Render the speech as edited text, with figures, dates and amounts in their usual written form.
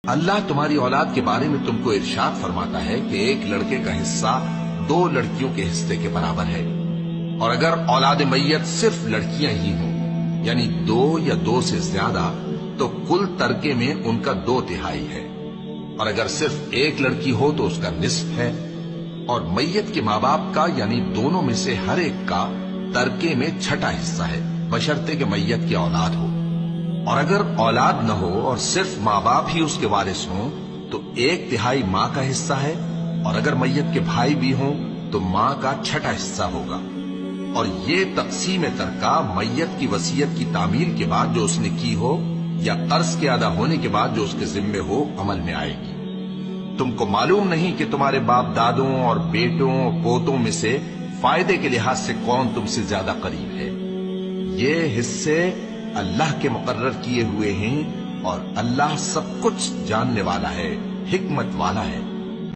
اللہ تمہاری اولاد کے بارے میں تم کو ارشاد فرماتا ہے کہ ایک لڑکے کا حصہ 2 لڑکیوں کے حصے کے برابر ہے، اور اگر اولاد میت صرف لڑکیاں ہی ہوں یعنی 2 یا 2 سے زیادہ تو کل ترکے میں ان کا 2/3 ہے، اور اگر صرف ایک لڑکی ہو تو اس کا نصف ہے، اور میت کے ماں باپ کا یعنی دونوں میں سے ہر ایک کا ترکے میں 6واں حصہ ہے، بشرطے کہ میت کی اولاد ہو، اور اگر اولاد نہ ہو اور صرف ماں باپ ہی اس کے وارث ہوں تو 1/3 ماں کا حصہ ہے، اور اگر میت کے بھائی بھی ہوں تو ماں کا 6واں حصہ ہوگا۔ اور یہ تقسیم ترکہ میت کی وصیت کی تعمیل کے بعد جو اس نے کی ہو یا قرض کے ادا ہونے کے بعد جو اس کے ذمے ہو عمل میں آئے گی۔ تم کو معلوم نہیں کہ تمہارے باپ دادوں اور بیٹوں اور پوتوں میں سے فائدے کے لحاظ سے کون تم سے زیادہ قریب ہے۔ یہ حصے اللہ کے مقرر کیے ہوئے ہیں، اور اللہ سب کچھ جاننے والا ہے، حکمت والا ہے۔